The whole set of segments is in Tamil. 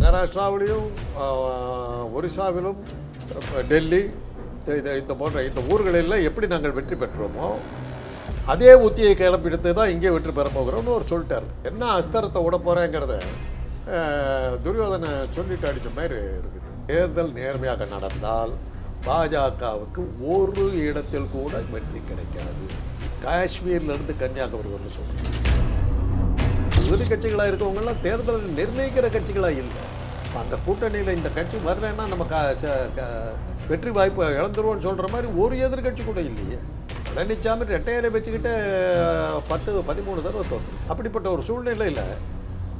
மகாராஷ்டிராவிலையும் ஒரிசாவிலும் டெல்லி இந்த போன்ற இந்த ஊர்களில் எப்படி நாங்கள் வெற்றி பெற்றோமோ அதே உத்தியை கிளப்பிடுத்து தான் இங்கே வெற்றி பெற போகிறோம்னு அவர் சொல்லிட்டார். என்ன அஸ்திரத்தை விட போகிறேங்கிறத துரியோதனை சொல்லிட்டு அடித்த மாதிரி இருக்குது. தேர்தல் நேர்மையாக நடந்தால் பாஜகவுக்கு ஒரு இடத்தில் கூட வெற்றி கிடைக்காது. காஷ்மீர்லேருந்து கன்னியாகுமரி வரணும் சொல்கிறேன். விரோதி கட்சிகளாக இருக்கவங்கெல்லாம் தேர்தல் நிர்ணயிக்கிற கட்சிகளாக இல்லை. அந்த கூட்டணியில் இந்த கட்சி வரலன்னா நம்ம வெற்றி வாய்ப்பு இழந்துருவோன்னு சொல்கிற மாதிரி ஒரு எதிர்கட்சி கூட இல்லையே. பழனிசாமி ரெட்டையரை வச்சுக்கிட்டு 10-13 தடவை தோற்று. அப்படிப்பட்ட ஒரு சூழ்நிலையில்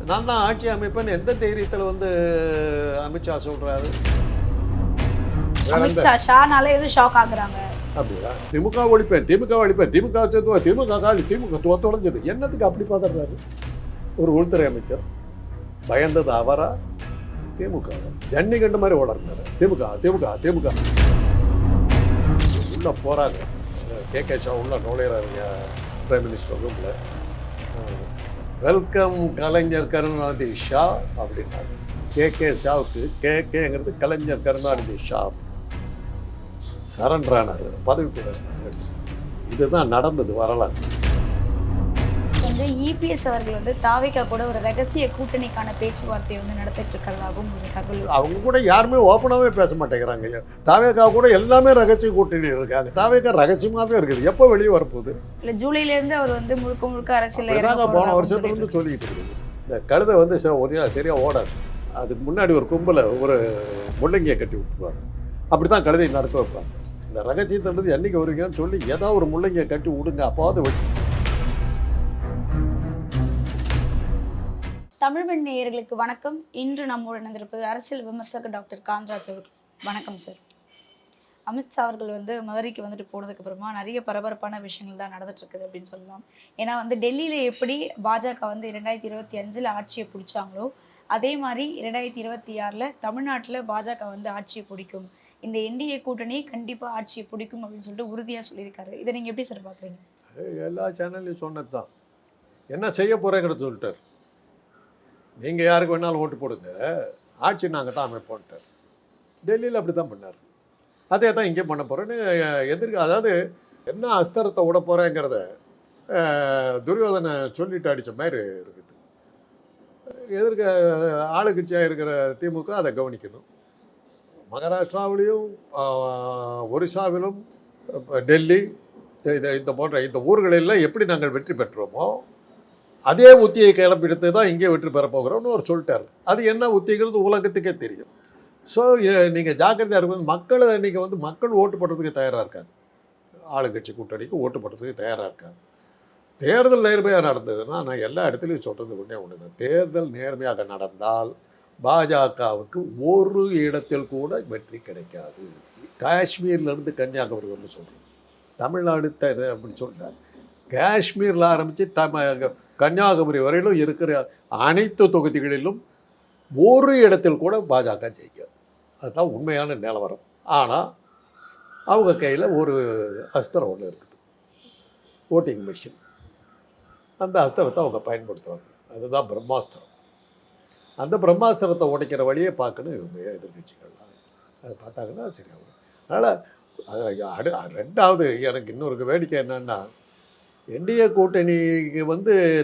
நான் தான் ஆட்சி அமைப்பேன்னு எந்த தைரியத்தில் அமித்ஷா சொல்கிறாரு? ஷாக் ஆகுறாங்க. அப்படியா? திமுக ஒழிப்பேன், திமுக சேர்த்துவா, திமுக காலி, திமுக தொலைஞ்சது என்னத்துக்கு அப்படி பார்த்துறாரு? ஒரு உள்துறை அமைச்சர் பயந்தது அவரா திமுக? ஜன்னி கண்டு மாதிரி ஓடறாரு. திமுக உள்ள போறாங்க. கே ஷா உள்ள நுழையிறாருங்க பிரைம் மினிஸ்டர் ரூம்ல. வெல்கம் கலைஞர் கருணாநிதி ஷா அப்படின்னாரு. கே ஷாவுக்கு கேங்கிறது கலைஞர் கருணாநிதி ஷா சரண்டரானார் பதவி. இதுதான் நடந்தது வரலாறு. இபிஎஸ் அவர்கள் தாவேகா கூட ஒரு ரகசிய கூட்டணிக்கான பேச்சுவார்த்தை நடத்திட்டு இருக்கிறதாகவும் தகவல். அவங்க கூட யாருமே ஓப்பனாகவே பேச மாட்டேங்கிறாங்க. தாவேகா கூட எல்லாமே ரகசிய கூட்டணி இருக்காங்க. தாவேகா ரகசியமாகவே இருக்குது. எப்போ வெளியே வரப்போகுது? இல்லை, ஜூலைலேருந்து அவர் முழுக்க அரசியல் போன வருஷத்துலேருந்து சொல்லிக்கிட்டு இருக்குது. இந்த கழுதை சரியாக ஓடாது. அதுக்கு முன்னாடி ஒரு கும்பலை ஒரு முள்ளங்கியை கட்டி விட்டுருவாங்க. அப்படி தான் கழுதையை நடக்க வைப்பாங்க. இந்த ரகசியத்திலிருந்து என்னைக்கு வருவீங்கன்னு சொல்லி ஏதாவது ஒரு முள்ளங்கியை கட்டி விடுங்க. அப்போது தமிழ்மண் நேயர்களுக்கு வணக்கம். இன்று நம்மோடு இணைந்திருப்பது அரசியல் விமர்சகர் டாக்டர் காந்தராஜ் அவர்கள். வணக்கம் சார். அமித்ஷா அவர்கள் மதுரைக்கு போனதுக்கு அப்புறமா நிறைய பரபரப்பான விஷயங்கள் தான் நடந்துட்டு இருக்குது அப்படின்னு சொல்லலாம். ஏன்னா டெல்லியில எப்படி பாஜக 2025 ஆட்சியை பிடிச்சாங்களோ அதே மாதிரி 2026 தமிழ்நாட்டில் பாஜக ஆட்சியை பிடிக்கும், இந்த என்டிஏ கூட்டணி கண்டிப்பா ஆட்சியை பிடிக்கும் அப்படின்னு சொல்லிட்டு உறுதியா சொல்லியிருக்காரு. இதை நீங்க எப்படி சார் பாக்குறீங்க? எல்லா சேனல்லையும் சொன்னது தான். என்ன செய்ய போறேங்கிறது சொல்லிட்டார். நீங்கள் யாருக்கு வேணாலும் ஓட்டு போடுங்க, ஆட்சி நாங்கள் தான் அமைப்போன்ட்டார். டெல்லியில் அப்படி தான் பண்ணார். அதே தான் இங்கே பண்ண போகிறேன்னு அதாவது என்ன அஸ்திரத்தை விட போகிறேங்கிறத துரியோதனை சொல்லிட்டு அடித்த மாதிரி இருக்குது. ஆளுங்கட்சியாக இருக்கிற திமுக அதை கவனிக்கணும். மகாராஷ்டிராவிலையும் ஒரிசாவிலும் டெல்லி இந்த போன்ற இந்த ஊர்களில் எப்படி நாங்கள் வெற்றி பெற்றோமோ அதே உத்தியை கிளப்பிடுத்து தான் இங்கே வெற்றி பெற போகிறோம்னு அவர் சொல்லிட்டார். அது என்ன உத்திங்கிறது உலகத்துக்கே தெரியும். ஸோ நீங்கள் ஜாக்கிரதையாக இருக்கும். மக்களை இன்றைக்கி மக்கள் ஓட்டு போடுறதுக்கு தயாராக இருக்காது. ஆளுங்கட்சி கூட்டணிக்கு ஓட்டு போடுறதுக்கு தயாராக இருக்காது. தேர்தல் நேர்மையாக நடந்ததுன்னா நான் எல்லா இடத்துலையும் சொல்கிறது ஒன்று தான். தேர்தல் நேர்மையாக நடந்தால் பாஜகவுக்கு ஒரு இடத்தில் கூட வெற்றி கிடைக்காது. காஷ்மீர்லேருந்து கன்னியாகுமரி வந்து சொல்கிறேன். தமிழ்நாடு அப்படி சொல்லிட்டார். காஷ்மீரில் ஆரம்பித்து கன்னியாகுமரி வரையிலும் இருக்கிற அனைத்து தொகுதிகளிலும் ஒரு இடத்தில் கூட பாஜக ஜெயிக்காது. அதுதான் உண்மையான நிலவரம். ஆனால் அவங்க கையில் ஒரு அஸ்திரம் ஒன்று இருக்குது, ஓட்டிங் மிஷின். அந்த அஸ்திரத்தை அவங்க பயன்படுத்துவாங்க. அதுதான் பிரம்மாஸ்திரம். அந்த பிரம்மாஸ்திரத்தை உடைக்கிற வழியே பார்க்கணும் இவங்க எதிர்கட்சிகள்லாம். அதை பார்த்தாங்கன்னா சரியாகும். அதனால் அதில் ரெண்டாவது எனக்கு இன்னொரு வேடிக்கை என்னன்னா, என்டிஏ கூட்டணிக்கு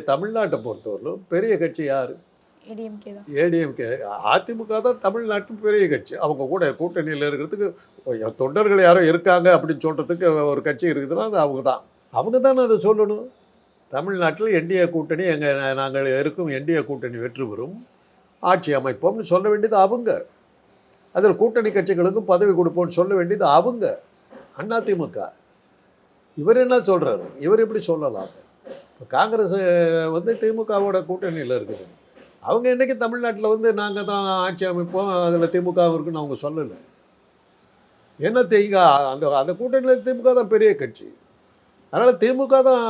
தமிழ்நாட்டை பொறுத்தவரையிலும் பெரிய கட்சி யார்? ஏடிஎம்கே. அதிமுக தான் தமிழ்நாட்டு பெரிய கட்சி. அவங்க கூட கூட்டணியில் இருக்கிறதுக்கு தொண்டர்கள் யாரும் இருக்காங்க அப்படின்னு சொல்கிறதுக்கு ஒரு கட்சி இருக்குதுன்னா அது அவங்க தானே அதை சொல்லணும். தமிழ்நாட்டில் என்டிஏ கூட்டணி நாங்கள் இருக்கும் என்டிஏ கூட்டணி வெற்றி பெறும், ஆட்சி அமைப்போம்னு சொல்ல வேண்டியது அவங்க. அதில் கூட்டணி கட்சிகளுக்கும் பதவி கொடுப்போம்னு சொல்ல வேண்டியது அவங்க, அதிமுக. இவர் என்ன சொல்கிறாரு? இவர் எப்படி சொல்லலாம்? இப்போ காங்கிரஸ் திமுகவோட கூட்டணியில் இருக்குது. அவங்க என்றைக்கு தமிழ்நாட்டில் நாங்கள் தான் ஆட்சி அமைப்போம், அதில் திமுக இருக்குன்னு அவங்க சொல்லலை. என்ன அந்த கூட்டணியில் திமுக தான் பெரிய கட்சி. அதனால் திமுக தான்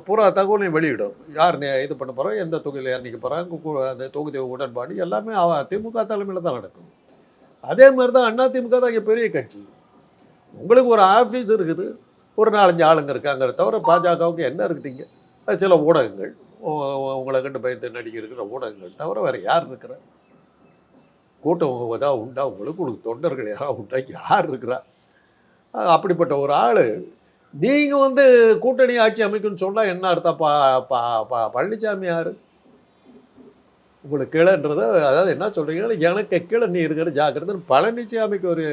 பூரா தகவலையும் வெளியிடும். யார் இது பண்ண போகிறோம், எந்த தொகுதியில் யார் நிற்க போகிறாங்க, அந்த தொகுதி உடன்பாடு எல்லாமே திமுக தலைமையில் தான் நடக்கும். அதே மாதிரி தான் அதிமுக தான் இங்கே பெரிய கட்சி. உங்களுக்கு ஒரு ஆஃபீஸ் இருக்குது, ஒரு 4-5 ஆளுங்க இருக்காங்க. தவிர பாஜகவுக்கு என்ன இருக்குதுங்க? சில ஊடகங்கள், உங்களை கண்டு பயந்து நடிகை இருக்கிற ஊடகங்கள் தவிர வேறு யார் இருக்கிற? கூட்டம் ஏதாவது உண்டா உங்களுக்கு தொண்டர்கள் யாராவது உண்டா? யார் இருக்கிறா? அப்படிப்பட்ட ஒரு ஆள் நீங்கள் வந்து கூட்டணி ஆட்சி அமைக்குன்னு சொன்னால் என்ன அர்த்தம்? பழனிசாமி யார் உங்களுக்கு கீழேன்றத? அதாவது என்ன சொல்கிறீங்கன்னா, எனக்கு கீழே நீ இருக்கிற ஜாக்கிரதைன்னு பழனிசாமிக்கு ஒரு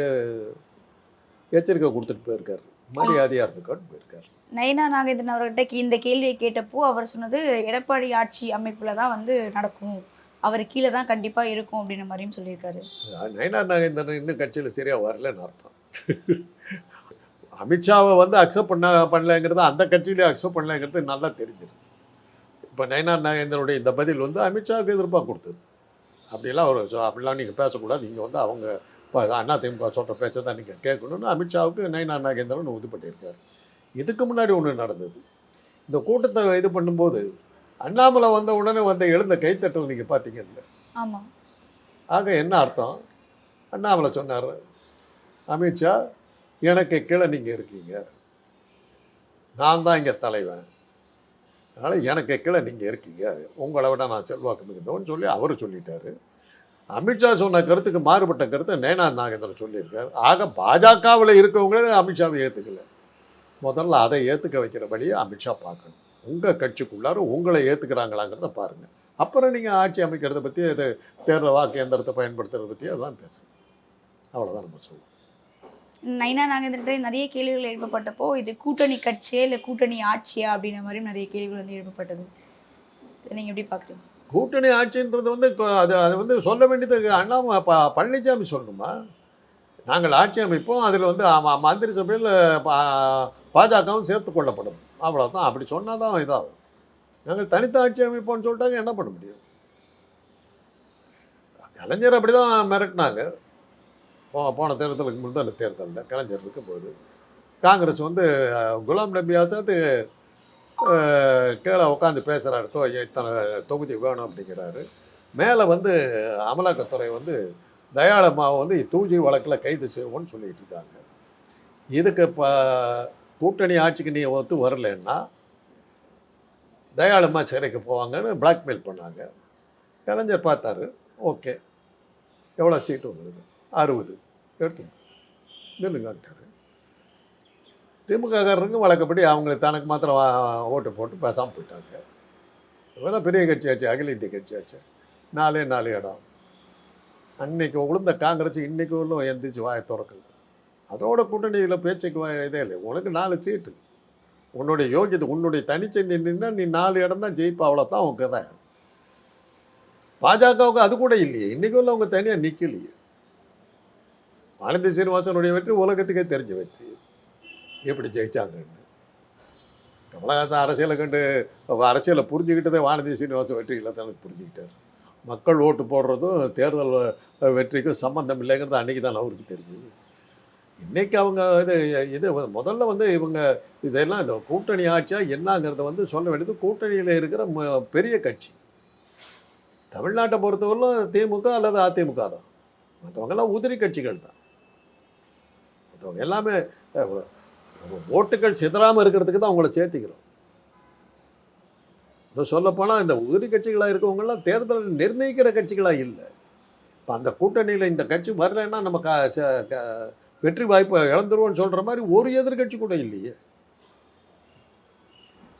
எச்சரிக்கை கொடுத்துட்டு போயிருக்காரு. மரியாதையாக இருந்துக்கான்னு போயிருக்காரு. நயனா நாகேந்திரன் அவர்கிட்ட இந்த கேள்வியை கேட்டப்போ அவர் சொன்னது எடப்பாடி ஆட்சி அமைப்புல தான் வந்து நடக்கும், அவர் கீழே தான் கண்டிப்பா இருக்கும் அப்படின்ற மாதிரியும் சொல்லியிருக்காரு. நயனார் நாகேந்திரன் இன்னும் கட்சியில் சரியாக வரலன்னு அர்த்தம். அமித்ஷாவை வந்து அக்செப்ட் பண்ணலைங்கிறது அந்த கட்சியிலே அக்செப்ட் பண்ணலைங்கிறது நல்லா தெரிஞ்சிருக்கு. இப்போ நயனார் நாகேந்திரனுடைய இந்த பதில் வந்து அமித்ஷாவுக்கு எதிர்ப்பாக கொடுத்தது. அப்படிலாம் அப்படிலாம் நீங்கள் பேசக்கூடாது, இங்கே வந்து அவங்க இப்போ அதிமுக சொல்கிற பேச்சை தான் நீங்கள் கேட்கணும்னு அமித்ஷாவுக்கு நயனார் நாகேந்திரன் உறுதி பண்ணியிருக்காரு. இதுக்கு முன்னாடி ஒன்று நடந்தது. இந்த கூட்டத்தை இது பண்ணும்போது அண்ணாமலை வந்த உடனே எழுந்த கைத்தட்டல் நீங்கள் பார்த்தீங்கல்ல? ஆமாம். ஆக என்ன அர்த்தம்? அண்ணாமலை சொன்னார், அமித்ஷா எனக்கு கீழே நீங்கள் இருக்கீங்க, நான் தான் இங்கே தலைவன், அதனால் எனக்கு கீழே நீங்கள் இருக்கீங்க, உங்களை விட நான் செல்வாக்கு மிகுந்தவன்னு சொல்லி அவர் சொல்லிட்டாரு. அமித்ஷா சொன்ன கருத்துக்கு மாறுபட்ட கருத்தை நயனார் நாகேந்திரன் சொல்லியிருக்காரு. ஆக பாஜகவில் இருக்கவங்களே அமித்ஷாவை ஏற்றுக்கல. முதல்ல அதை ஏற்றுக்க வைக்கிற வழியை அமித்ஷா பார்க்கணும். உங்கள் கட்சிக்குள்ளார உங்களை ஏற்றுக்கிறாங்களாங்கிறத பாருங்கள். அப்புறம் நீங்கள் ஆட்சி அமைக்கிறத பற்றி, இது தேர்தல் வாக்கு எந்திரத்தை பயன்படுத்துறதை பற்றி அதெல்லாம் பேசணும். அவ்வளோதான் நம்ம சொல்லுவோம். நயனா நாகேந்திரன் நிறைய கேள்விகள் எழுப்பப்பட்டப்போ இது கூட்டணி கட்சியா இல்லை கூட்டணி ஆட்சியா அப்படின்ற மாதிரியும் நிறைய கேள்விகள் வந்து எழுப்பப்பட்டது. இதை நீங்கள் எப்படி பார்க்குறீங்க? கூட்டணி ஆட்சின்றது வந்து அது வந்து சொல்ல வேண்டியது பழனிசாமி சொல்லணுமா? நாங்கள் ஆட்சி அமைப்போம், அதில் வந்து மந்திரி சபையில் பாஜகவும் சேர்த்து கொள்ளப்படும், அவ்வளோதான். அப்படி சொன்னால் தான் இதாகும். நாங்கள் தனித்த ஆட்சி அமைப்போம்னு சொல்லிட்டாங்க, என்ன பண்ண முடியும்? கலைஞர் அப்படி தான் மிரட்டினாங்க. போன தேர்தலுக்கு முன்னாடி தேர்தலில் கலைஞர் இருக்கும்போது காங்கிரஸ் வந்து குலாம் நபி ஆசாத் கீழே உட்காந்து பேசுகிறாரு, இத்தனை தொகுதி வேணும் அப்படிங்கிறாரு. மேலே வந்து அமலாக்கத்துறை வந்து தயாளம்மாவை வந்து 2G வழக்கில் கைது செய்வோன்னு சொல்லிகிட்டு இருக்காங்க. இதுக்கு இப்போ கூட்டணி ஆட்சிக்கு நீ ஒத்து வரலன்னா தயாளம்மா சிறைக்கு போவாங்கன்னு பிளாக்மெயில் பண்ணாங்க. கலைஞர் பார்த்தாரு, ஓகே எவ்வளோ சீட்டு உங்களுக்கு? 60 எடுத்துங்க நில்லுங்கன்ட்டார். திமுககாரருக்கு வழக்கப்படி அவங்களுக்கு தனக்கு மாத்திரம் ஓட்டு போட்டு பேசாமல் போயிட்டாங்க. இவங்க தான் பெரிய கட்சியாச்சு, அகில இந்திய கட்சியாச்சு, 4 இடம். அன்னைக்கு உளுந்த காங்கிரஸ் இன்னைக்கு உள்ள எந்திரிச்சு வாயை திறக்கல. அதோட கூட்டணியில் பேச்சுக்கு இதே இல்லை. உனக்கு 4 சீட்டு, உன்னுடைய யோகியத்தை, உன்னுடைய தனிச்சை நின்னா நீ 4 இடம் தான் ஜெயிப்பா, அவ்வளோதான் அவங்க தான். பாஜகவுக்கு அது கூட இல்லையே, இன்னைக்கு உள்ள அவங்க தனியாக நிற்கலையே. வானதி சீனிவாசனுடைய வெற்றி உலகத்துக்கே தெரிஞ்ச வெற்றி, எப்படி ஜெயிச்சாங்கன்னு. கமலஹாசன் அரசியலை புரிஞ்சுக்கிட்டதே வானதி சீனிவாசன் வெற்றி இல்லை தான் புரிஞ்சுக்கிட்டார். மக்கள் ஓட்டு போடுறதும் தேர்தல் வெற்றிக்கும் சம்மந்தம் இல்லைங்கிறது அன்றைக்கி தான் அவருக்கு தெரிஞ்சுது. இன்றைக்கி அவங்க இது முதல்ல வந்து இவங்க இதெல்லாம் இந்த கூட்டணி ஆட்சியாக என்னங்கிறத வந்து சொல்ல வேண்டியது கூட்டணியில் இருக்கிற பெரிய கட்சி. தமிழ்நாட்டை பொறுத்தவரையிலும் திமுக அல்லது அதிமுக தான். மற்றவங்கெல்லாம் உதிரி கட்சிகள் தான். மற்றவங்க எல்லாமே ஓட்டுகள் சிதறாமல் இருக்கிறதுக்கு தான் அவங்கள சேர்த்திக்கிறோம். இன்னும் சொல்லப்போனால் இந்த உதிரி கட்சிகளாக இருக்கவங்கெல்லாம் தேர்தல் நிர்ணயிக்கிற கட்சிகளாக இல்லை. இப்போ அந்த கூட்டணியில் இந்த கட்சி வரலைன்னா நம்ம வெற்றி வாய்ப்பை இழந்துருவோம்னு சொல்கிற மாதிரி ஒரு எதிர்கட்சி கூட இல்லையே.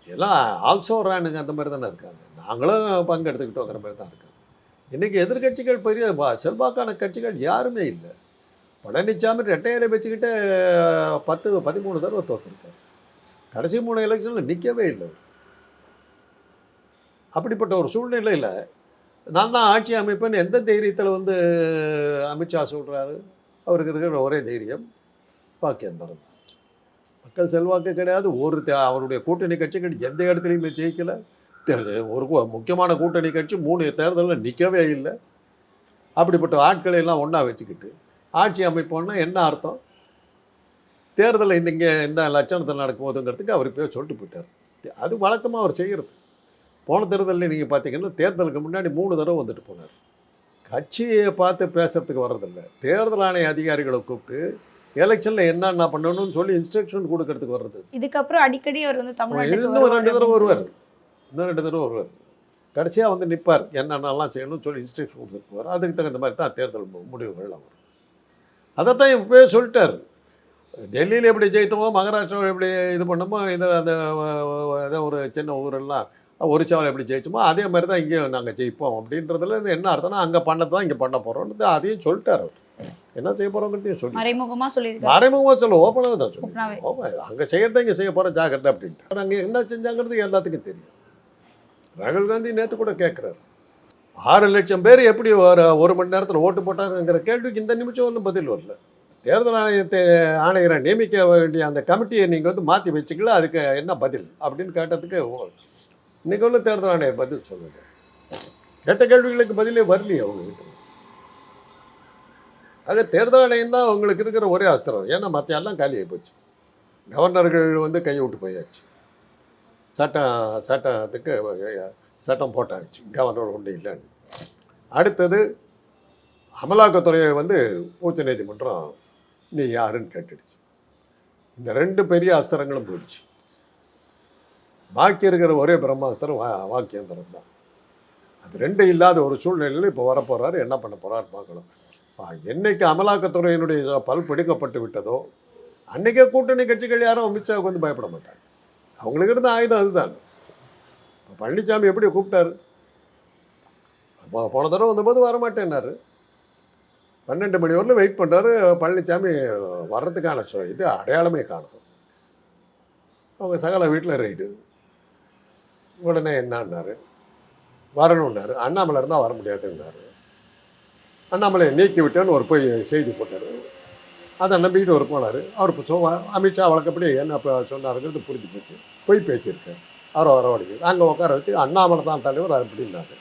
எல்லாம் ஆல்சோ ரானுங்க அந்த மாதிரி தானே இருக்காங்க. நாங்களும் பங்கெடுத்துக்கிட்டோங்கிற மாதிரி தான் இருக்காங்க. இன்றைக்கி எதிர்கட்சிகள் பெரிய செல்வாக்கான கட்சிகள் யாருமே இல்லை. பழனிசாமி ரெட்டையரை வச்சுக்கிட்டு 10-13 தடவை தோற்றுருக்காரு. கடைசி 3 எலெக்ஷனில் நிற்கவே இல்லை. அப்படிப்பட்ட ஒரு சூழ்நிலையில் நான் தான் ஆட்சி அமைப்பேன்னு எந்த தைரியத்தில் வந்து அமித்ஷா சொல்கிறாரு? அவருக்கு இருக்கிற ஒரே தைரியம் வாக்கேந்திரம் தான். மக்கள் செல்வாக்கு கிடையாது. அவருடைய கூட்டணி கட்சிகள் எந்த இடத்துலையுமே ஜெயிக்கலை. ஒரு முக்கியமான கூட்டணி கட்சி 3 தேர்தலில் நிற்கவே இல்லை. அப்படிப்பட்ட ஆட்களை எல்லாம் ஒன்றா வச்சுக்கிட்டு ஆட்சி அமைப்போன்னா என்ன அர்த்தம்? தேர்தலில் இங்கே இந்த லட்சணத்தில் நடக்கும்போதுங்கிறதுக்கு அவர் போய் சொல்லிட்டு போயிட்டார். அது வழக்கமாக அவர் செய்கிறது. போன தேர்தலில் நீங்கள் பார்த்தீங்கன்னா தேர்தலுக்கு முன்னாடி 3 தடவை வந்துட்டு போனார். கட்சியை பார்த்து பேசுறதுக்கு வர்றதில்லை. தேர்தல் ஆணைய அதிகாரிகளை கூப்பிட்டு எலெக்ஷனில் என்னென்ன பண்ணணும்னு சொல்லி இன்ஸ்ட்ரக்ஷன் கொடுக்கறதுக்கு வர்றது. இதுக்கப்புறம் அடிக்கடி அவர் வந்து தமிழ்நாட்டுக்கு இன்னும் 2 தடவை வருவார். கடைசியாக வந்து நிற்பார், என்னென்னலாம் செய்யணும்னு சொல்லி இன்ஸ்ட்ரக்ஷன் கொடுத்துட்டு போவார். அதுக்கு தகுந்த மாதிரி தான் தேர்தல் முடிவுகள் வரும். அதைத்தான் இப்போவே சொல்லிட்டார். டெல்லியில் எப்படி ஜெயித்தோமோ, மகாராஷ்டிராவில் எப்படி இது பண்ணோமோ, இதில் அந்த ஏதோ ஒரு சின்ன ஊரெல்லாம் ஒரிசாவில் எப்படி ஜெயிச்சோமோ அதே மாதிரி தான் இங்கேயும் நாங்கள் ஜெயிப்போம் அப்படின்றதுல என்ன அர்த்தம்னா அங்கே பண்ணது தான் இங்கே பண்ண போகிறோம்னு அதையும் சொல்லிட்டார் அவர். என்ன செய்ய போகிறோங்கிறதையும் சொல்லி மறைமுகமா சொல்லியிருக்காரு. மறைமுகமாக சொல்ல ஓப்பனாக தான் சொல்லி ஓப்பனாவே. அங்கே செய்யறதை இங்கே செய்ய போகிறோம் ஜாக்கிரதை அப்படின்ட்டு. அங்கே என்ன செஞ்சாங்கிறது எல்லாத்துக்கும் தெரியும். ராகுல் காந்தி நேற்று கூட கேட்குறாரு, 6 லட்சம் பேர் எப்படி ஒரு மணி நேரத்தில் ஓட்டு போட்டாங்கிற கேள்விக்கு இந்த நிமிஷம் ஒன்றும் பதில் வரல. தேர்தல் ஆணையரை நியமிக்க வேண்டிய அந்த கமிட்டியை நீங்கள் வந்து மாற்றி வச்சுக்கல, அதுக்கு என்ன பதில் அப்படின்னு கேட்டதுக்கு இன்னைக்கு உள்ள தேர்தல் ஆணையர் பதில் சொல்லுங்க. கேட்ட கேள்விகளுக்கு பதிலே வரலையே அவங்ககிட்ட. ஆக தேர்தல் ஆணையம் தான் அவங்களுக்கு இருக்கிற ஒரே அஸ்திரம். ஏன்னா மற்ற எல்லாம் காலியாகி போச்சு. கவர்னர்கள் வந்து கையை விட்டு போயாச்சு. சட்டத்துக்கு சட்டம் போட்டாச்சு, கவர்னர் ஒன்றும் இல்லைன்னு. அடுத்தது அமலாக்கத்துறையை வந்து உச்ச நீதிமன்றம் நீ யாருன்னு கேட்டுடுச்சு. இந்த 2 பெரிய அஸ்திரங்களும் போயிடுச்சு. பாக்கி இருக்கிற ஒரே பிரம்மாஸ்திரம் வாக்கியந்திரம் தான். அது 2 இல்லாத ஒரு சூழ்நிலையில் இப்போ வரப்போகிறாரு. என்ன பண்ண போகிறாரு பார்க்கலாம். என்னைக்கு அமலாக்கத்துறையினுடைய பல் பிடிக்கப்பட்டு விட்டதோ அன்றைக்கே கூட்டணி கட்சிகள் யாரும் அமித்ஷாவுக்கு வந்து பயப்பட மாட்டாங்க. அவங்களுக்கு இருந்த ஆயுதம் அதுதான். பழனிசாமி எப்படி கூப்பிட்டாரு, போன தடவை வந்தபோது வரமாட்டேன்னாரு. 12 மணி வரலும் வெயிட் பண்ணுறாரு. பழனிசாமி வர்றதுக்கான இது அடையாளமே காணும். அவங்க சகல வீட்டில் ரைடு. உடனே என்னான்னாரு, வரணுன்னாரு. அண்ணாமலை இருந்தால் வர முடியாதுன்னாரு. அண்ணாமலை நீக்கி விட்டேன்னு ஒரு போய் செய்தி போட்டார். அதை நம்பிக்கிட்டு ஒரு போனார். அவர் அமித்ஷா வழக்கப்படி என்ன இப்போ சொன்னாருங்கிறது புரிஞ்சு போச்சு. போய் பேசியிருக்கேன். அவரை வரவழைக்குது. அங்கே உட்கார வச்சு அண்ணாமலை தான் தலைவர் அப்படின்னாரு.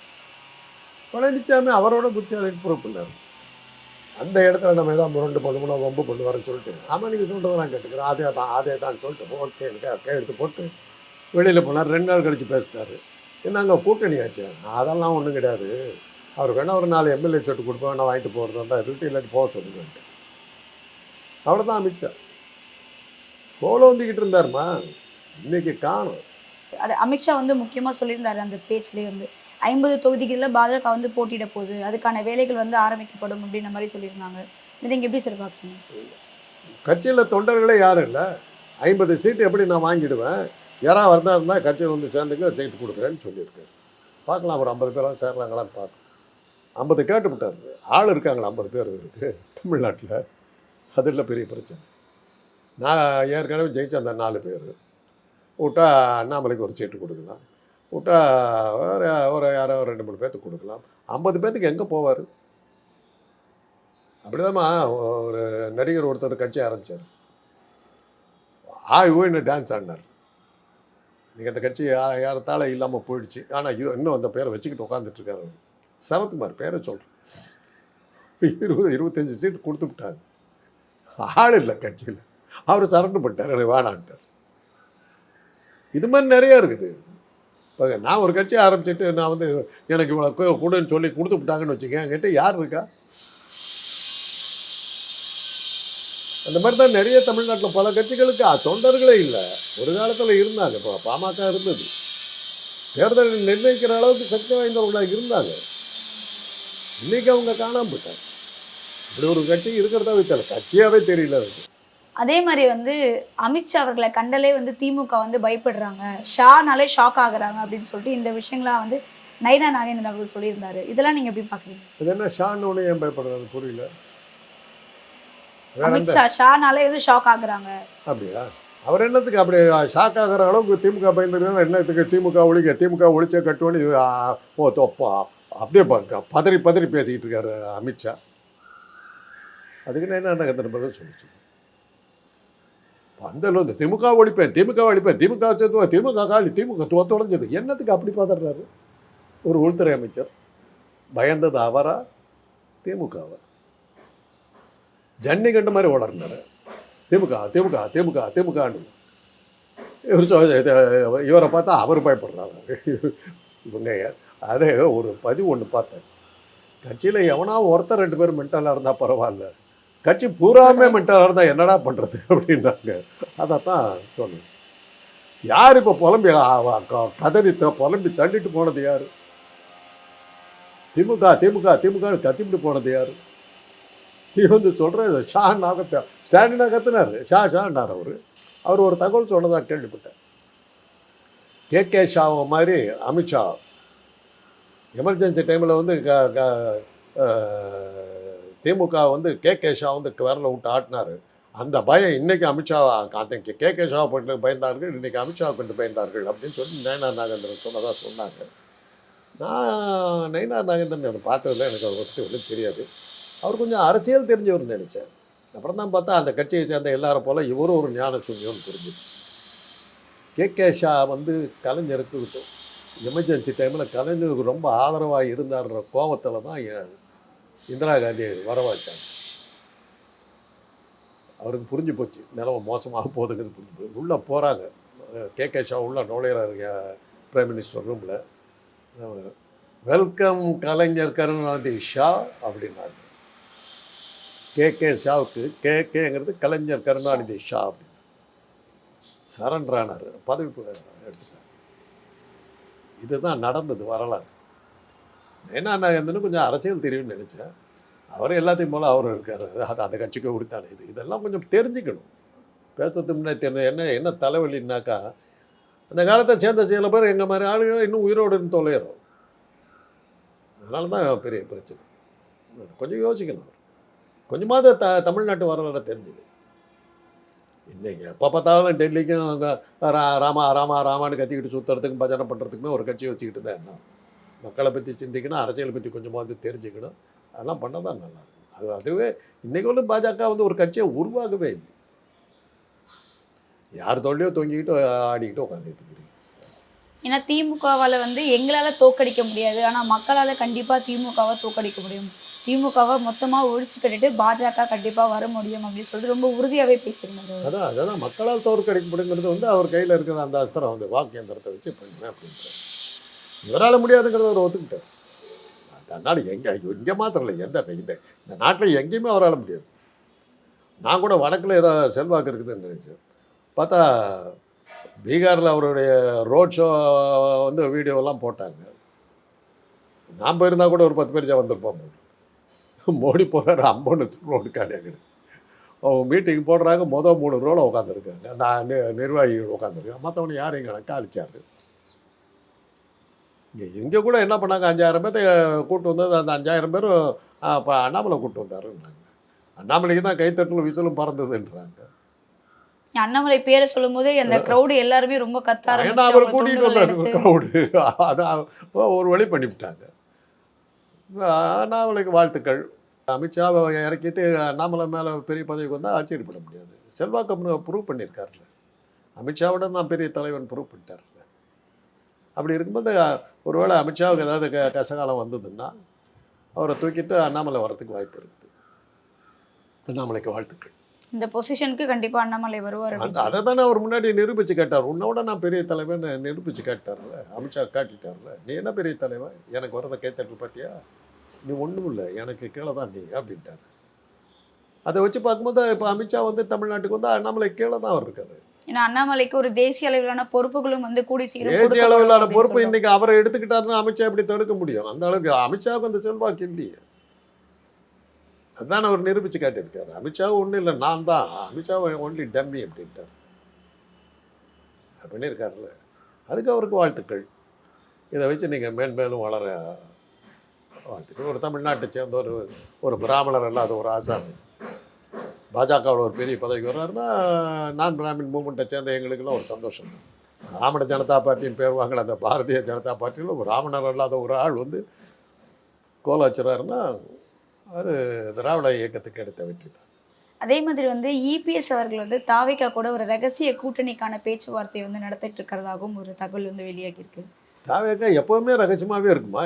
பழனிசாமி அவரோட புத்திசாலிக்கு பொறுப்பு இல்லைரு. அந்த இடத்துல நம்ம ஏதாவது முரண்டு போகணும்னா வம்பு கொண்டு வரேன்னு சொல்லிட்டு, ஆமாம் நீங்கள் சொல்கிறத நான் கேட்டுக்கிறேன், அதே தான் சொல்லிட்டு ஓகே கையெழுத்து போட்டு வெளியில் போனார். 2 நாள் கழித்து பேசிட்டாரு. என்னங்க கூட்டணி ஆச்சு? அதெல்லாம் ஒன்றும் கிடையாது. அவருக்கு வேணால் ஒரு 4 எம்எல்ஏ சீட்டு கொடுப்போம், வேணா வாங்கிட்டு போகிறது தான் இருக்கு, இல்லாட்டி போக சொல்லுங்கன்ட்டு. அவ்வளோதான் அமித்ஷா. போல வந்துக்கிட்டு இருந்தாருமா, இன்னைக்கு காணும். அது அமித்ஷா வந்து முக்கியமா சொல்லியிருந்தாரு அந்த பேச்சிலேயே வந்து 50 தொகுதிகளில் பாஜக வந்து போட்டியிட போகுது, அதுக்கான வேலைகள் வந்து ஆரம்பிக்கப்படும் அப்படின்ற மாதிரி சொல்லியிருந்தாங்க. இதை நீங்கள் எப்படி சார் பார்க்குறீங்க? கட்சியில் தொண்டர்களே யாரும் இல்லை. 50 சீட்டு எப்படி நான் வாங்கிடுவேன், யாராவது வரதா இருந்தால் கட்சியில் வந்து சேர்ந்துங்க சீட்டு கொடுக்குறேன்னு சொல்லியிருக்கேன். பார்க்கலாம் ஒரு 50 பேராக சேர்றாங்களான்னு பார்க்கலாம். 50 கேட்டுவிட்டார். ஆள் இருக்காங்களா 50 பேர் இருக்குது தமிழ்நாட்டில். அது இல்லை பெரிய பிரச்சனை. நான் ஏற்கனவே ஜெயிச்ச அந்த 4 பேர் விட்டா அண்ணாமலைக்கு ஒரு சீட்டு கொடுக்கலாம், விட்டா ஒரு யாரோ 2-3 பேர்த்துக்கு கொடுக்கலாம். 50 பேர்த்துக்கு எங்கே போவார்? அப்படிதாம்மா ஒரு நடிகர் ஒருத்தர் கட்சி ஆரம்பித்தார். ஊன்னு டான்ஸ் ஆடினார். நீங்கள் அந்த கட்சி யாரத்தால் இல்லாமல் போயிடுச்சு. ஆனால் இன்னும் அந்த பேரை வச்சுக்கிட்டு உட்காந்துட்ருக்காரு. சரத்குமார் பேரை சொல்கிறேன். 20-25 சீட்டு கொடுத்து விட்டாங்க. ஆள் இல்லை கட்சியில். அவர் சரண்டு பண்ணிட்டார், எனக்கு வேணான்ட்டார். இது மாதிரி நிறையா இருக்குது. இப்போ நான் ஒரு கட்சி ஆரம்பிச்சுட்டு நான் வந்து எனக்கு இவ்வளோ கூடன்னு சொல்லி கொடுத்து விட்டாங்கன்னு வச்சுக்கேன், என்கிட்ட யார் இருக்கா? அந்த மாதிரி தான் நிறைய தமிழ்நாட்டில் பல கட்சிகளுக்கு தொண்டர்களே இல்லை. ஒரு காலத்தில் இருந்தாங்க. இப்போ பாமக இருந்தது. தேர்தலில் நிர்ணயிக்கிற அளவுக்கு சக்தி வாய்ந்தவங்களாக இருந்தாங்க. இன்றைக்கி அவங்க காணாமல் போயிட்டாங்க. இப்படி ஒரு கட்சி இருக்கிறதா வச்சால கட்சியாகவே தெரியல. அதே மாதிரி வந்து அமித்ஷா அவர்களை கண்டலே வந்து திமுக வந்து பயப்படுறாங்க, ஷானாலே ஷாக் ஆகுறாங்க அப்படின்னு சொல்லிட்டு இந்த விஷயங்கள்லாம் வந்து நைனா நாகேந்திரன் அவர்கள் சொல்லியிருந்தாரு. இதெல்லாம் நீங்கள் எப்படி பார்க்குறீங்க? இது என்ன ஷான்னு ஒன்று ஏன் பயப்படுறாங்க புரியல. அமித்ஷா ஷானாலே வந்து ஷாக் ஆகுறாங்க அப்படியா? அவர் என்னத்துக்கு அப்படி ஷாக் ஆகிற அளவுக்கு திமுக பயந்துருக்காங்க? என்னத்துக்கு திமுக ஒழிச்சே கட்டுவோன்னு அப்படியே பதறி பேசிக்கிட்டு இருக்காரு அமித்ஷா. அதுக்கு நான் என்ன பதில் சொல்லிச்சு. அந்த இந்த திமுக ஒழிப்பேன், திமுக சேர்த்துவா, திமுக தொலைஞ்சது. என்னத்துக்கு அப்படி பதறாரு ஒரு உள்துறை அமைச்சர்? பயந்தது அவரா திமுகவா? ஜன்னி கண்ட மாதிரி ஓடறாரு. திமுகன்னு இவரை பார்த்தா அவர் பயப்படுறாரு. இவங்க அதே ஒரு பதிவு ஒன்று பார்த்தேன். கட்சியில் எவனா ஒருத்தர் 2 பேர் மென்டலாக இருந்தால் பரவாயில்ல, கட்சி பூராமே மென்டலாக இருந்தால் என்னடா பண்ணுறது அப்படின்றாங்க. அதைத்தான் சொன்னேன். யார் இப்போ புலம்பி கதறி புலம்பி தள்ளிட்டு போனது யார்? திமுக திமுக திமுக கத்திட்டு போனது யார்? நீ வந்து சொல்கிற ஷான்னா ஸ்டாண்டினா கத்துனார், ஷான்னார் அவர் ஒரு தகவல் சொன்னதாக கேள்விப்பட்டேன். கே ஷாவை மாதிரி அமித்ஷா எமர்ஜென்சி டைமில் வந்து திமுக வந்து கே ஷா வந்து விரல விட்டு ஆட்டினார். அந்த பயம் இன்னைக்கு அமித்ஷா அன்னைக்கு கே ஷாவை கொண்டு பயந்தார்கள், இன்னைக்கு அமித்ஷாவை கொண்டு பயந்தார்கள் அப்படின்னு சொல்லி நயனார் நாகேந்திரன் சொன்னதாக சொன்னாங்க. நான் நயனார் நாகேந்திரன் எனக்கு பார்த்ததில்ல, எனக்கு அவரை பற்றி ஒன்றும் தெரியாது. அவர் கொஞ்சம் அரசியல் தெரிஞ்சவர்னு நினச்சேன். அப்புறம் தான் பார்த்தா அந்த கட்சியை சேர்ந்த எல்லாரும் போல் இவரும் ஒரு ஞான சூன்யம்னு புரிஞ்சுது. கே ஷா வந்து கலைஞருக்கு எமர்ஜென்சி டைமில் கலைஞருக்கு ரொம்ப ஆதரவாக இருந்தார்ன்ற கோபத்தில் தான் இந்திரா காந்தியை வரவழைச்சாங்க. அவருக்கு புரிஞ்சு போச்சு நிலமை மோசமாக போகுதுங்கிறது புரிஞ்சு போய் உள்ளே போகிறாங்க. கே ஷா உள்ளே நுழையிறாருங்க பிரைம் மினிஸ்டர் ரூமில். வெல்கம் கலைஞர் கருணாநிதி ஷா அப்படின்னாங்க. கே ஷாவுக்கு கேங்கிறது கலைஞர் கருணாநிதி ஷா அப்படின்னு சரண்டரானார், பதவி எடுத்துட்டார். இதுதான் நடந்தது வரலாறு. நயனார் நாகேந்திரன் கொஞ்சம் அரசியல் தெரியும்னு நினச்சேன். அவர் எல்லாத்தையும் போல் அவர் இருக்கார். அது அந்த கட்சிக்கு உரித்தான இதெல்லாம் கொஞ்சம் தெரிஞ்சுக்கணும். பேசுறதுக்கு முன்னாடி தெரிஞ்ச என்ன தலைவலின்னாக்கா, அந்த காலத்தை சேர்ந்த சில பேர் எங்கள் மாதிரி ஆளுங்க இன்னும் உயிரோடு தொலைகிறோம். அதனால தான் பெரிய பிரச்சனை. கொஞ்சம் யோசிக்கணும். கொஞ்சமாவது தமிழ்நாட்டு வரலாறு தெரிஞ்சுது. இன்னைக்கு எப்போ பார்த்தாலும் டெல்லிக்கும் அங்கே ராமா ராமா ராமான்னு கத்திக்கிட்டு சுற்றுறதுக்கும் பஜனை பண்ணுறதுக்குமே ஒரு கட்சி வச்சுக்கிட்டு தான் என்ன மக்களை பற்றி சிந்திக்கணும், அரசியலை பற்றி கொஞ்சமாக தெரிஞ்சுக்கணும். அதெல்லாம் பண்ண தான் நல்லாயிருக்கும். அதுவே இன்றைக்கி வந்து பாஜக வந்து ஒரு கட்சியை உருவாகவே இல்லை. யார் தொல்லையோ தொங்கிக்கிட்டு ஆடிக்கிட்டு உட்காந்துட்டு இருக்கிறீங்க. ஏன்னா திமுகவால் வந்து எங்களால் தோக்கடிக்க முடியாது, ஆனால் மக்களால் கண்டிப்பாக திமுகவை தோக்கடிக்க முடியும், திமுகவை மொத்தமாக ஒழிச்சு கட்டிட்டு பாஜக கண்டிப்பாக வர முடியும் அப்படின்னு சொல்லிட்டு ரொம்ப உறுதியாகவே பேசியிருந்தாரு. அதான் மக்களால் தோற்கடிக்க முடியுங்கிறது வந்து அவர் கையில் இருக்கிற அந்த அஸ்திரம் வந்து வாக்கியந்திரத்தை வச்சு பண்ணுவேன் அப்படின்ற இவரால் முடியாதுங்கிறத அவர் ஒத்துக்கிட்டார். அதனால் எங்கே மாத்திரம் இல்லை, இந்த நாட்டில் எங்கேயுமே அவரால் முடியாது. நான் கூட வடக்கில் ஏதோ செல்வாக்கு இருக்குதுன்னு நினச்சேன். பார்த்தா பீகாரில் அவருடைய ரோட் ஷோ வந்து வீடியோலாம் போட்டாங்க. நான் போயிருந்தால் கூட ஒரு 10 பேர் வந்திருப்போம். மோடி போகிறாரு, அம்பொன்னு ரோடு காலியாகுது. அவங்க மீட்டிங் போடுறாங்க, 3 ரோவில் உட்காந்துருக்காங்க. நான் நிர்வாகிகள் உட்காந்துருக்கேன். மற்றவனை யாரும் இங்கே காலிச்சாரு. இங்கே கூட என்ன பண்ணாங்க, 5000 பேர்த்தை கூப்பிட்டு வந்தது. அந்த 5000 பேரும் இப்போ அண்ணாமலை கூப்பிட்டு வந்தாருன்னாங்க. அண்ணாமலைக்கு தான் கைத்தட்டலும் விசிலும் பறந்ததுன்றாங்க. அண்ணாமலை பேரை சொல்லும் போதே அந்த க்ரௌடு எல்லாருமே ரொம்ப கத்தாரு. ஏன்னா அவர் கூட்டிகிட்டு வந்தாரு க்ரௌடு. அதான் ஒரு வழி பண்ணிவிட்டாங்க. அண்ணாமலைக்கு வாழ்த்துக்கள். அமித்ஷாவை இறக்கிட்டு அண்ணாமலை மேலே பெரிய பதவிக்கு வந்தால் ஆச்சரியப்பட முடியாது. செல்வாக்கு ப்ரூவ் பண்ணியிருக்காருல்ல. அமித்ஷாவோட தான் பெரிய தலைவன் ப்ரூவ் பண்ணிட்டார்ல. அப்படி இருக்கும்போது ஒருவேளை அமித்ஷாவுக்கு ஏதாவது கஷ்டகாலம் வந்ததுன்னா அவரை தூக்கிட்டு அண்ணாமலை வரத்துக்கு வாய்ப்பு இருக்குது. அண்ணாமலைக்கு வாழ்த்துக்கள். இந்த பொசிஷனுக்கு கண்டிப்பாக அண்ணாமலை வருவார். அதை தானே அவர் முன்னாடி நிரூபித்து கேட்டார். உன்னோட நான் பெரிய தலைவன் நிரூபித்து கேட்டார்ல. அமித்ஷா காட்டிட்டார்ல. நீ என்ன பெரிய தலைவன், எனக்கு வரத கைத்தட்டல் பார்த்தியா, நீ ஒன்றும் இல்லை, எனக்கு கீழே தான் நீ அப்படின்ட்டார். அதை வச்சு பார்க்கும்போது இப்போ அமித்ஷா வந்து தமிழ்நாட்டுக்கு வந்து அண்ணாமலை கீழே தான் அவர் இருக்காரு. ஏன்னா அண்ணாமலைக்கு ஒரு தேசிய அளவிலான பொறுப்புகளும் வந்து கூடி சீக்கிரம் தேசிய அளவிலான பொறுப்பு இன்னைக்கு அவரை எடுத்துக்கிட்டாருன்னா அமித்ஷா எப்படி தடுக்க முடியும்? அந்த அளவுக்கு அமித்ஷாவுக்கு அந்த செல்வாக்கு இல்லையே. அதுதான் அவர் நிரூபித்து காட்டியிருக்காரு. அமித்ஷாவும் ஒன்றும் இல்லை, நான் தான் அமித்ஷாவை ஒன்லி டம்மி அப்படின்ட்டார். பண்ணியிருக்காருல்ல. அதுக்கு அவருக்கு வாழ்த்துக்கள். இதை வச்சு நீங்கள் மேன்மேலும் வளர வாழ்த்துக்கள். ஒரு தமிழ்நாட்டை சேர்ந்த ஒரு பிராமணர் அல்லாத ஒரு ஆசாமி பாஜகவில் ஒரு பெரிய பதவிக்கு வர்றாருன்னா நான் பிராமின் மூமெண்ட்டை சேர்ந்த எங்களுக்கெல்லாம் ஒரு சந்தோஷம். பிராமண ஜனதா பார்ட்டின்னு பேர் வாங்கல அந்த பாரதிய ஜனதா பார்ட்டியில் ஒரு பிராமணர் அல்லாத ஒரு ஆள் வந்து கோலாச்சுறாருன்னா அது திராவிட இயக்கத்துக்கு எடுத்த வெற்றி தான். அதே மாதிரி வந்து இபிஎஸ் அவர்கள் வந்து தாவேகா கூட ஒரு ரகசிய கூட்டணிக்கான பேச்சுவார்த்தை வந்து நடத்திட்டு இருக்கிறதாகவும் ஒரு தகவல் வந்து வெளியாகியிருக்கு. தாவேகா எப்போவுமே ரகசியமாகவே இருக்குமா?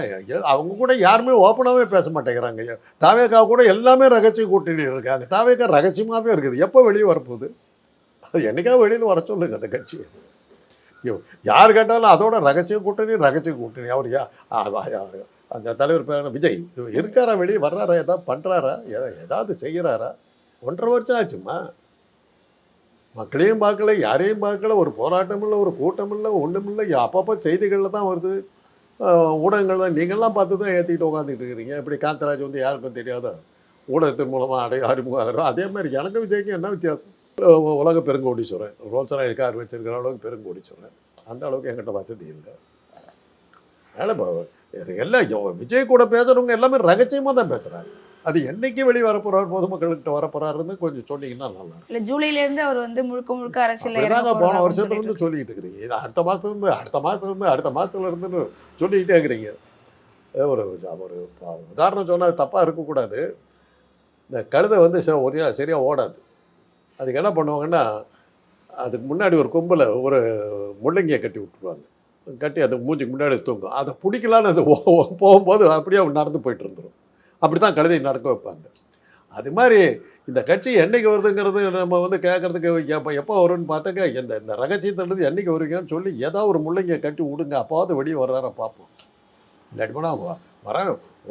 அவங்க கூட யாருமே ஓப்பனாகவே பேச மாட்டேங்கிறாங்க. தாவேகா கூட எல்லாமே ரகசிய கூட்டணி இருக்காங்க. தாவேகா ரகசியமாகவே இருக்குது. எப்போ வெளியே வரப்போகுது? அது என்றைக்காவது வெளியில் வர சொல்லுங்க அந்த கட்சி. யார் கேட்டாலும் அதோட ரகசிய கூட்டணி. அவர் அந்த தலைவர் பேரான விஜய் இருக்காரா, வெளியே வர்றாரா, ஏதாவது பண்ணுறாரா, ஏதாவது செய்கிறாரா? 1.5 வருஷம் ஆச்சுமா. மக்களையும் பார்க்கல, யாரையும் பார்க்கல, ஒரு போராட்டம் இல்லை, ஒரு கூட்டம் இல்லை, ஒன்றும் இல்லை. அப்பப்போ செய்திகளில் தான் வருது. ஊடகங்கள் தான் நீங்கள்லாம் பார்த்து தான் ஏற்றிக்கிட்டு உட்காந்துட்டு இருக்கிறீங்க. இப்படி காந்தராஜ் வந்து யாருக்கும் தெரியாத ஊடகத்தின் மூலமாக அறிமுகம் ஆகிறோம். அதே மாதிரி எனக்கு விஜய்க்கும் என்ன வித்தியாசம்? உலக பெருங்கோடீஸ்வரன், ரோல்ஸ் ராய்ஸ் கார் வச்சிருக்கிற அளவுக்கு பெருங்கோடீஸ்வரன். அந்த அளவுக்கு என்கிட்ட வசதி இல்லை. அதனால் இப்போ எல்லாம் விஜய் கூட பேசுகிறவங்க எல்லாமே ரகசியமாக தான் பேசுகிறாங்க. அது என்னைக்கு வெளியே வரப்போறார், பொதுமக்கள்கிட்ட வரப்போறாருன்னு கொஞ்சம் சொன்னீங்கன்னா நல்லா இருக்கும். இல்ல ஜூலைல இருந்து அவர் வந்து முழுக்க முழுக்க அரசியல்ல இறங்க அப்படிதாங்க போன போறதா வருஷத்துல சொல்லிட்டு இருந்து சொல்லிக்கிட்டு இருக்கிறீங்க. இது அடுத்த மாதத்துல இருந்துன்னு சொல்லிக்கிட்டே இருக்கிறீங்க. ஒரு ஒரு உதாரணம் சொன்னால் தப்பாக இருக்கக்கூடாது. இந்த கழுதை வந்து சரியாக ஓடாது. அதுக்கு என்ன பண்ணுவாங்கன்னா, அதுக்கு முன்னாடி ஒரு கொம்பில் ஒரு முள்ளங்கியை கட்டி விட்டுருவாங்க. கட்டி அது மூஞ்சிக்கு முன்னாடி தூங்கும். அதை பிடிக்கலான்னு அது போகும்போது அப்படியே நடந்து போயிட்டு இருந்துடும். அப்படி தான் கழுதையை நடக்க வைப்பாங்க. அது மாதிரி இந்த கட்சி என்றைக்கு வருதுங்கிறது நம்ம வந்து கேட்குறதுக்கு எப்போ வரும்னு பார்த்தாக்க இந்த ரகசியத்துலேருந்து என்றைக்கு வருவீங்கன்னு சொல்லி ஏதாவது ஒரு முள்ளங்கியை கட்டி விடுங்க. அப்போது வெளியே வர்றார பார்ப்போம். இல்லாட்டி போனால் வர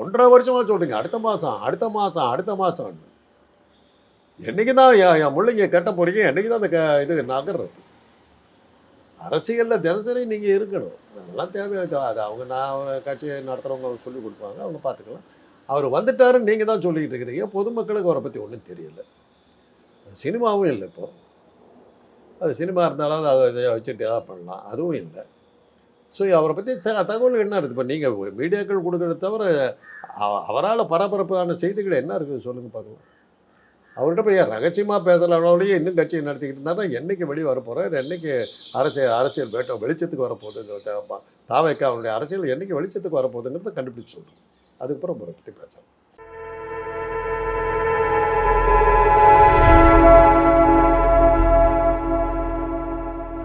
1.5 வருஷமாக சொல்கிறீங்க அடுத்த மாதம் என்றைக்கு தான் என் முள்ளங்கியை கட்ட போகிறீங்க? என்றைக்கு தான் அந்த இது நகர்றது? அரசியலில் தினசரி நீங்கள் இருக்கணும். அதெல்லாம் தேவையாது. அது அவங்க நான் கட்சியை நடத்துகிறவங்க அவங்க சொல்லிக் கொடுப்பாங்க, அவங்க பார்த்துக்கலாம். அவர் வந்துட்டாருன்னு நீங்கள் தான் சொல்லிக்கிட்டு இருக்கிறீங்க. பொதுமக்களுக்கு அவரை பற்றி ஒன்றும் தெரியல. சினிமாவும் இல்லை இப்போ. அது சினிமா இருந்தாலும் அதை வச்சுட்டு எதாவது பண்ணலாம், அதுவும் இல்லை. ஸோ அவரை பற்றி தகவல் என்ன இருக்குது? இப்போ நீங்கள் மீடியாக்கள் கொடுக்குறத தவிர அவரால் பரபரப்பான செய்திகள் என்ன இருக்குது சொல்லுங்கள் பார்க்கலாம். அவர்கிட்ட போய் ரகசியமாக பேசுகிறவங்களோடய இன்னும் கட்சியை நடத்திக்கிட்டு இருந்தாருன்னா என்றைக்கு வெளியே வரப்போகிறார், என்றைக்கு அரசியல் வெளிச்சத்துக்கு வரப்போகுதுங்கிறத தாவேக்கா அவருடைய அரசியல் என்றைக்கு வெளிச்சத்துக்கு வரப்போகுதுங்கிறத கண்டுபிடிச்சி சொல்லுங்கள். அதுக்கப்புறம் அவரை பற்றி பேசலாம்.